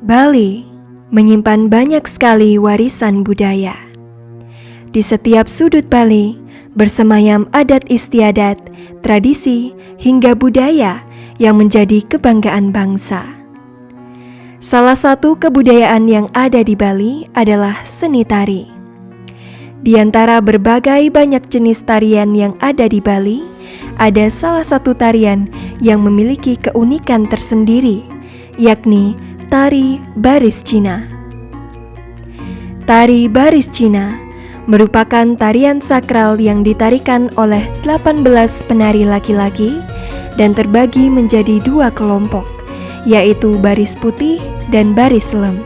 Bali menyimpan banyak sekali warisan budaya. Di setiap sudut Bali bersemayam adat istiadat, tradisi, hingga budaya yang menjadi kebanggaan bangsa. Salah satu kebudayaan yang ada di Bali adalah seni tari. Di antara berbagai banyak jenis tarian yang ada di Bali, ada salah satu tarian yang memiliki keunikan tersendiri, yakni tari baris Cina. Tari baris Cina merupakan tarian sakral yang ditarikan oleh 18 penari laki-laki dan terbagi menjadi dua kelompok, yaitu baris putih dan baris lem.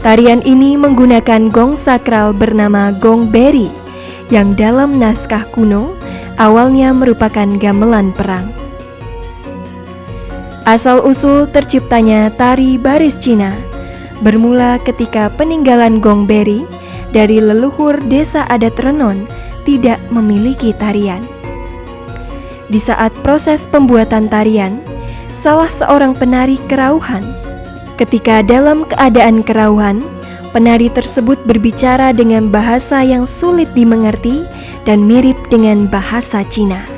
Tarian ini menggunakan gong sakral bernama gong beri yang dalam naskah kuno awalnya merupakan gamelan perang. Asal-usul terciptanya tari baris Cina bermula ketika peninggalan gong beri dari leluhur desa adat Renon tidak memiliki tarian. Di saat proses pembuatan tarian, salah seorang penari kerauhan. Ketika dalam keadaan kerauhan, penari tersebut berbicara dengan bahasa yang sulit dimengerti dan mirip dengan bahasa Cina.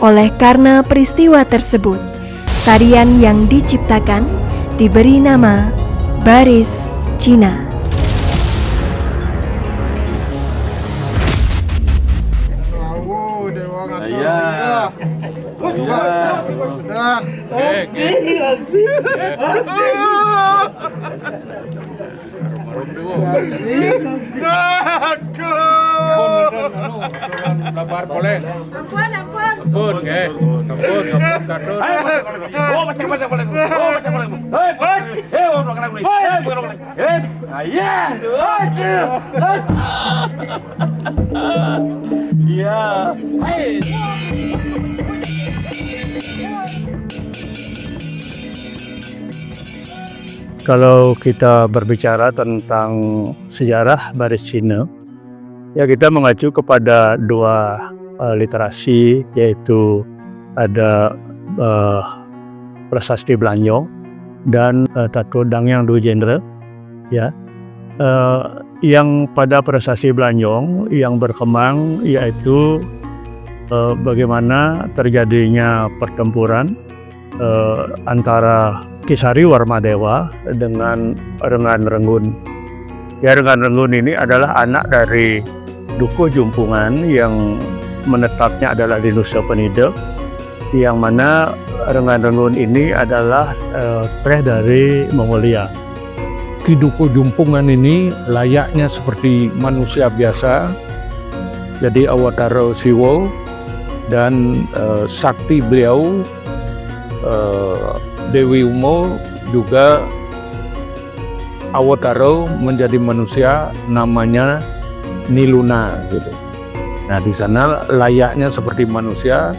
Oleh karena peristiwa tersebut, tarian yang diciptakan diberi nama baris Cina. Kalau kita berbicara tentang sejarah baris Cina, ya kita mengacu kepada dua literasi, yaitu ada prasasti Blanjong dan Tato Dangyang Du Genre, ya. Yang pada prasasti Blanjong yang berkembang yaitu bagaimana terjadinya pertempuran antara Kisari Warmadewa dengan Rengan-Renggun. Ya, Rengan-Renggun ini adalah anak dari Dukuh Jumpungan yang menetapnya adalah di Nusa Penida, yang mana Rengan-Renggun ini adalah teh dari Mongolia. Ki Dukuh Jumpungan ini layaknya seperti manusia biasa, jadi awatara Siwa dan sakti beliau Dewi Umo juga awatara menjadi manusia, namanya Niluna gitu. Nah, di sana layaknya seperti manusia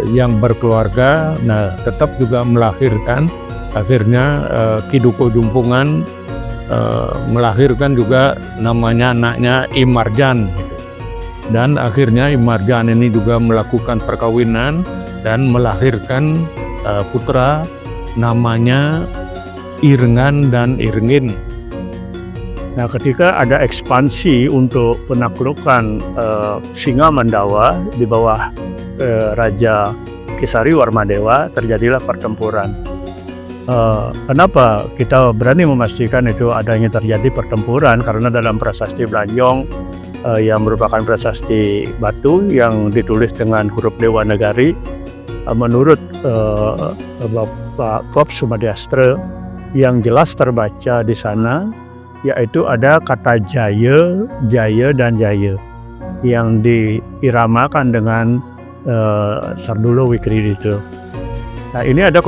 yang berkeluarga, nah tetap juga melahirkan. Akhirnya Ki Dukuh Jumpungan melahirkan juga namanya anaknya Imarjan gitu. Dan akhirnya Imarjan ini juga melakukan perkawinan dan melahirkan putra namanya Irengan dan Irengin. Nah, ketika ada ekspansi untuk penaklukan Singa Mandawa di bawah Raja Kisari Warmadewa, terjadilah pertempuran. Kenapa kita berani memastikan itu adanya terjadi pertempuran? Karena dalam prasasti Blanjong yang merupakan prasasti batu yang ditulis dengan huruf Dewanagari, menurut Bapak Prof. Sumadiastra, yang jelas terbaca di sana yaitu ada kata Jaya, Jaya, dan Jaya yang diiramakan dengan Sardulu Wikridito. Nah, ini ada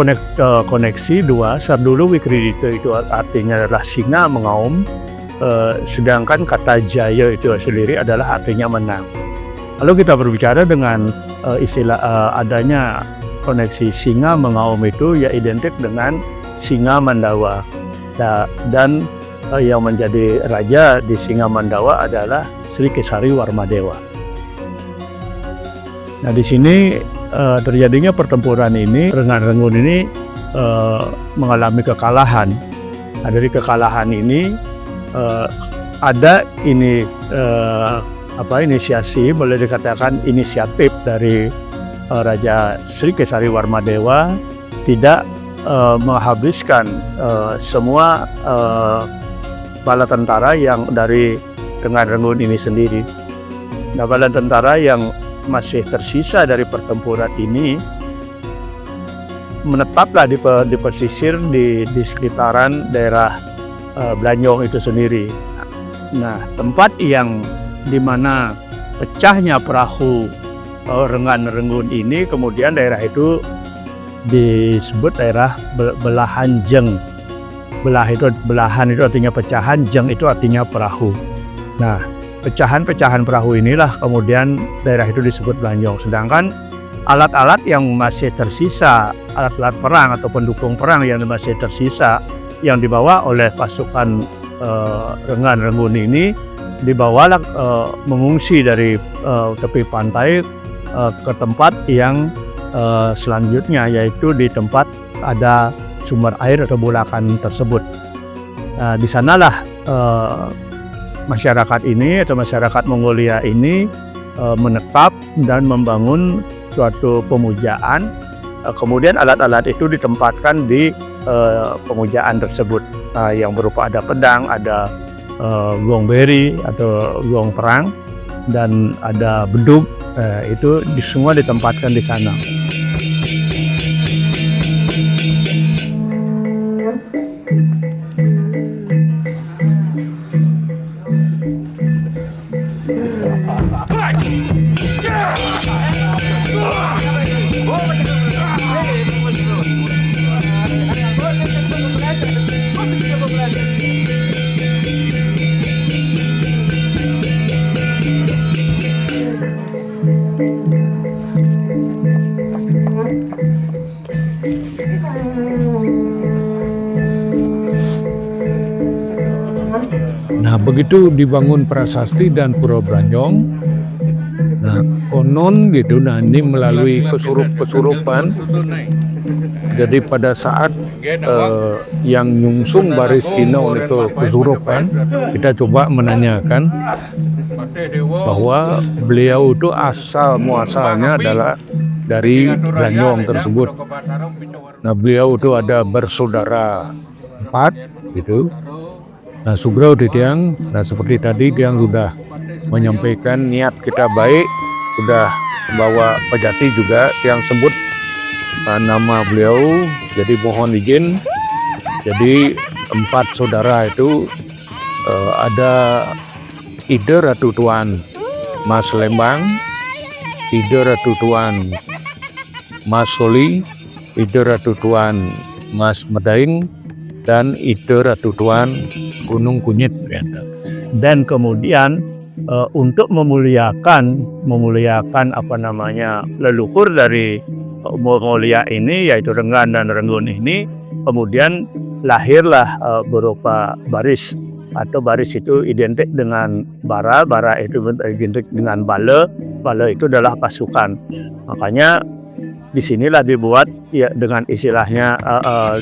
koneksi dua. Sardulu Wikridito itu artinya adalah singa mengaum, sedangkan kata Jaya itu sendiri adalah artinya menang. Lalu kita berbicara dengan istilah adanya koneksi singa mengaum itu ya identik dengan Singa Mandawa. Dan yang menjadi raja di Singa Mandawa adalah Sri Kisari Warmadewa. Nah, di sini terjadinya pertempuran ini, Rengan-Renggun ini mengalami kekalahan. Nah, dari kekalahan ini ada ini inisiasi, boleh dikatakan inisiatif dari Raja Sri Kesari Warmadewa tidak menghabiskan semua bala tentara yang dari Rengan Renggun ini sendiri. Nah, bala tentara yang masih tersisa dari pertempuran ini menetaplah di pesisir di sekitaran daerah Blanjong itu sendiri. Nah, tempat yang dimana pecahnya perahu Rengan Renggun ini, kemudian daerah itu disebut daerah belahan jeng. Belahan itu artinya pecahan, jeng itu artinya perahu. Nah, pecahan-pecahan perahu inilah kemudian daerah itu disebut Blanjong. Sedangkan alat-alat yang masih tersisa, alat-alat perang atau pendukung perang yang masih tersisa yang dibawa oleh pasukan Rengan Renggun ini dibawalah mengungsi dari tepi pantai ke tempat yang selanjutnya, yaitu di tempat ada sumber air atau bulakan tersebut. Nah, di sanalah masyarakat ini atau masyarakat Mongolia ini menetap dan membangun suatu pemujaan. Kemudian alat-alat itu ditempatkan di pemujaan tersebut, yang berupa ada pedang, ada gong beri atau gong perang, dan ada bedug. Itu semua ditempatkan di sana. Nah, begitu dibangun prasasti dan Pura Blanjong, nah konon gitu, nah ini melalui kesurupan. Jadi pada saat yang nyungsung baris Cina itu kesurupan, kita coba menanyakan bahwa beliau itu asal muasalnya adalah dari Blanjong tersebut. Nah, beliau itu ada bersaudara 4 gitu. Nah, Sugrau Ditiang, nah seperti tadi yang sudah menyampaikan niat kita baik, sudah membawa Pejati juga yang sebut nama beliau. Jadi mohon izin, jadi 4 saudara itu ada Ide Ratu Tuan Mas Lembang, Ide Ratu Tuan Mas Soli, Ide Ratu Tuan Mas Medaing, dan Ide Ratu Tuan Gunung Kunyit. Dan kemudian untuk memuliakan leluhur dari Mongolia ini, yaitu Rengan dan Renggun ini, kemudian lahirlah berupa baris, atau baris itu identik dengan bara itu identik dengan bale itu adalah pasukan. Makanya disinilah dibuat ya dengan istilahnya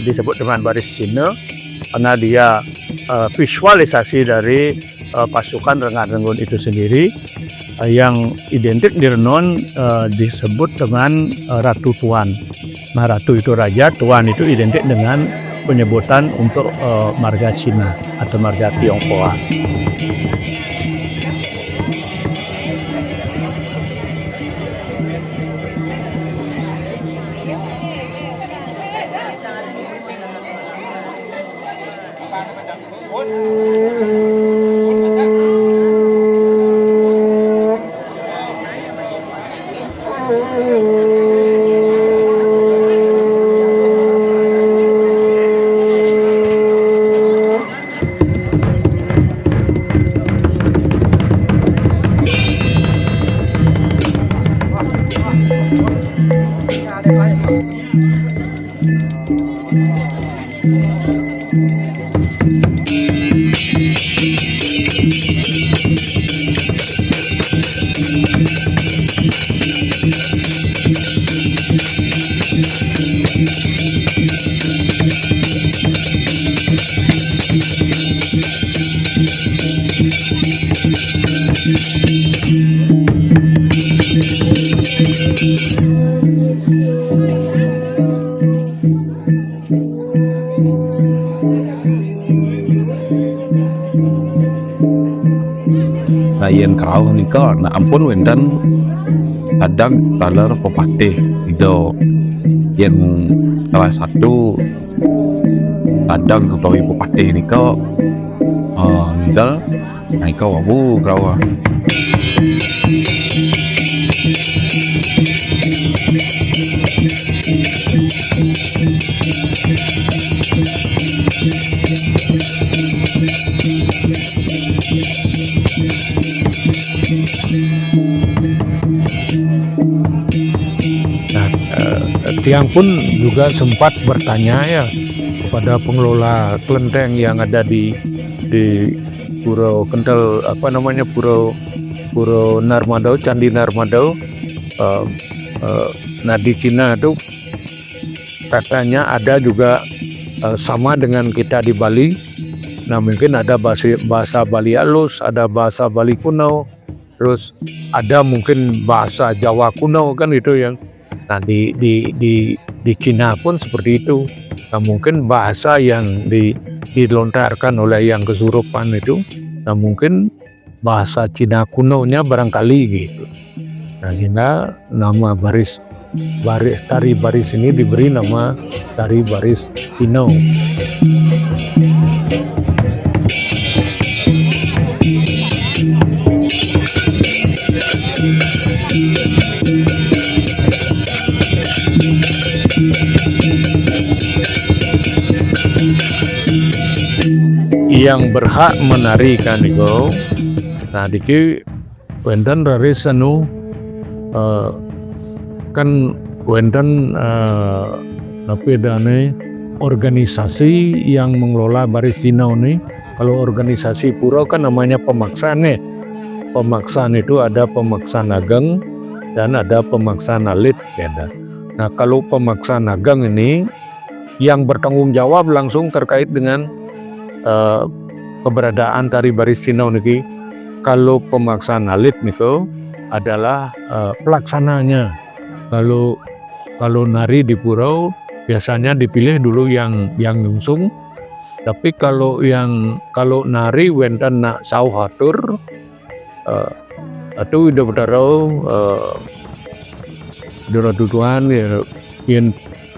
disebut dengan baris Cina, karena dia visualisasi dari pasukan Rengan Renggun itu sendiri, yang identik di Renon disebut dengan Ratu Tuan. Nah, Ratu itu raja, Tuan itu identik dengan penyebutan untuk marga Cina atau marga Tionghoa. yen kau nika nak ampun wendan kadang kalar pepatih itu yen salah satu kadang utawi pepatih nika nidal nika wabu kau. Tiang pun juga sempat bertanya ya kepada pengelola kelenteng yang ada di Pura Kendal, Pura Narmada, Candi Narmada. Nah di Cina itu katanya ada juga sama dengan kita di Bali. Nah mungkin ada bahasa Bali halus, ada bahasa Bali kuno, terus ada mungkin bahasa Jawa kuno kan itu yang. Nah di Cina pun seperti itu. Nah mungkin bahasa yang dilontarkan oleh yang kesurupan itu, nah mungkin bahasa Cina kunonya barangkali gitu. Nah sehingga nama tari baris ini diberi nama tari baris Cina. Yang berhak menarikan itu, nah diki wenten raris kan wenten organisasi yang mengelola baris Cina ini. Kalau organisasi pura kan namanya pemaksaan nih. Pemaksaan itu ada pemaksaan ageng dan ada pemaksaan alit ya. Nah kalau pemaksaan ageng ini yang bertanggung jawab langsung terkait dengan keberadaan tari baris Cina niki. Kalau pemaksaan alit niko adalah pelaksananya. Kalau nari di pura biasanya dipilih dulu yang nyungsung. Tapi kalau nari wenten nak sauhatur atau udah bertaro tuan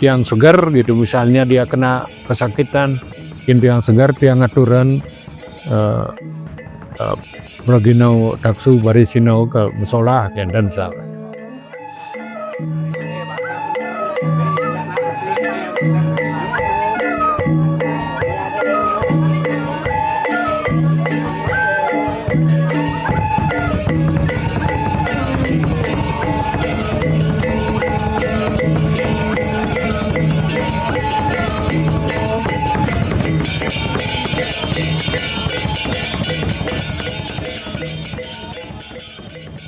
yang segar gitu, misalnya dia kena kesakitan, yang segar tiang aturan Meragino taksu barisino ke musola dan salah.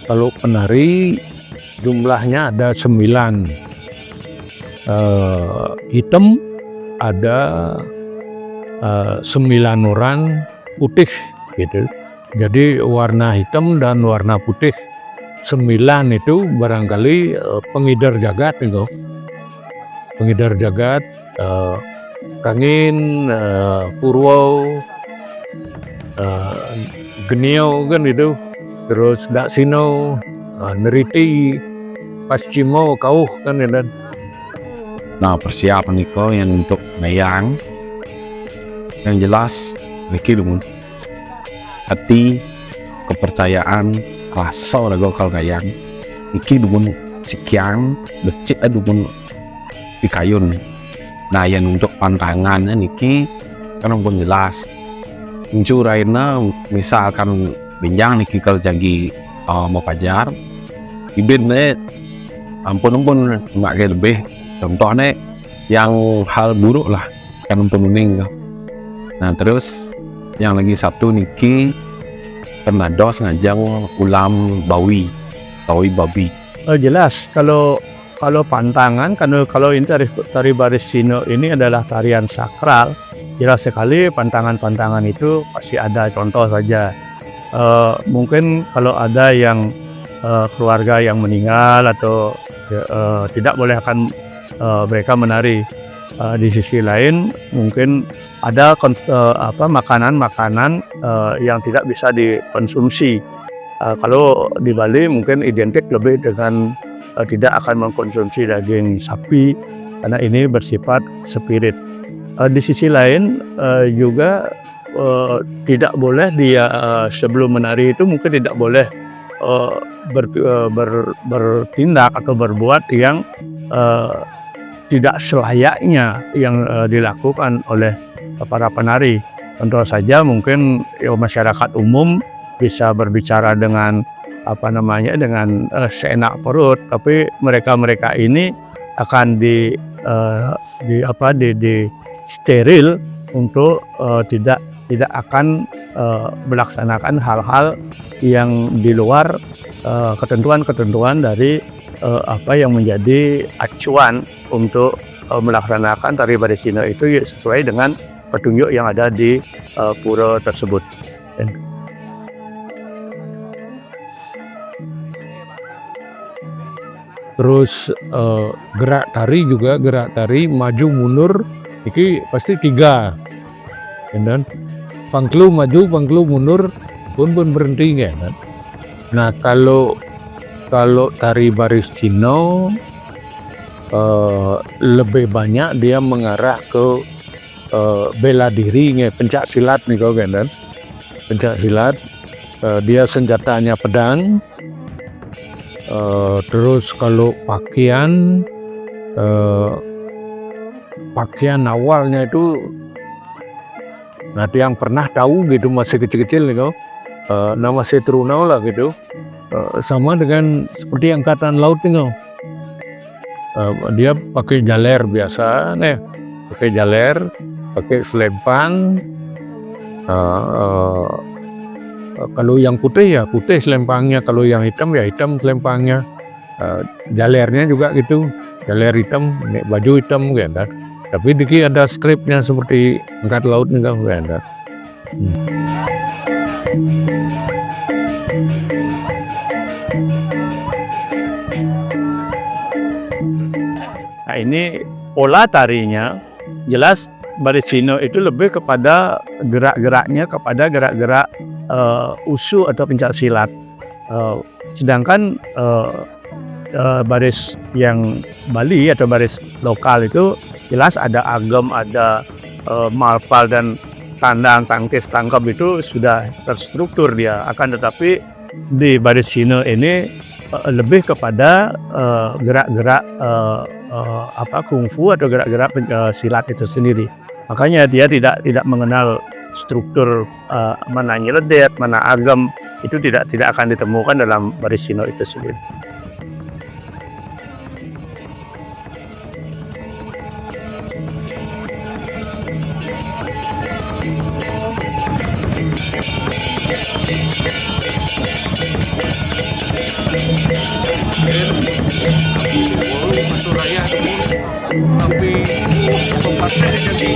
Kalau penari jumlahnya ada 9. Hitam ada 9 orang, putih gitu. Jadi warna hitam dan warna putih 9 itu barangkali pengidar jagat itu. Pengidar jagat, Kangin, Purwo, Genio kan itu. Terus Daksino, Neriti, Paschimo, Kauh kan ya. Nah persiapan niko yang untuk mayang yang jelas niki dulu hati, kepercayaan, rasa lagu kal gayang niki dulu sekian becik dulu di kayun. Nah yang untuk pantangan niki kan pun jelas mencurainya misalkan binjang niki kalau jagi mau pajar ibin ampun mak lebih contohnya yang hal buruk lah kan penuning. Nah terus yang lagi satu niki penados ngajang ulam bawi babi. Jelas kalau pantangan, kalau ini tari baris Cina ini adalah tarian sakral, jelas sekali pantangan itu pasti ada. Contoh saja mungkin kalau ada yang keluarga yang meninggal atau tidak boleh akan mereka menari. Di sisi lain mungkin ada makanan yang tidak bisa dikonsumsi. Kalau di Bali mungkin identik lebih dengan tidak akan mengkonsumsi daging sapi karena ini bersifat spirit. Di sisi lain juga tidak boleh dia sebelum menari itu mungkin tidak boleh bertindak atau berbuat yang tidak selayaknya yang dilakukan oleh para penari. Contoh saja mungkin masyarakat umum bisa berbicara dengan dengan seenak perut, tapi mereka ini akan di steril untuk tidak akan melaksanakan hal-hal yang di luar ketentuan-ketentuan dari apa yang menjadi acuan untuk melaksanakan tari baris Cina itu sesuai dengan petunjuk yang ada di pura tersebut. Terus gerak tari maju mundur ini pasti 3. Dan pangklu maju, pangklu mundur pun berhenti kan. Nah kalau tari baris Cina lebih banyak dia mengarah ke bela diri, pencak silat nih kau kan. Pencak silat, dia senjatanya pedang. Terus kalau pakaian awalnya itu nanti yang pernah tahu gitu masih kecil-kecil nih kau, nama Setrunau lah gitu, sama dengan seperti angkatan laut nih kau. Dia pakai jaler biasa nih, pakai jaler, pakai selempang. Kalau yang putih ya putih selempangnya, kalau yang hitam ya hitam selempangnya. Jalernya juga gitu, jaler hitam, baju hitam kan. Tapi dikit ada skripnya seperti angkat laut nih kan. Nah ini pola tarinya jelas baris Cina itu lebih kepada gerak-geraknya kepada gerak-gerak usu atau pencak silat. Sedangkan baris yang Bali atau baris lokal itu jelas ada agam, ada malpal dan tandang, tangkis, tangkap itu sudah terstruktur dia. Akan tetapi di baris Cina ini lebih kepada gerak-gerak kungfu atau gerak-gerak silat itu sendiri. Makanya dia tidak mengenal struktur mana nyeledet, mana agam, itu tidak akan ditemukan dalam baris Cina itu sendiri. Tapi tempatnya jadi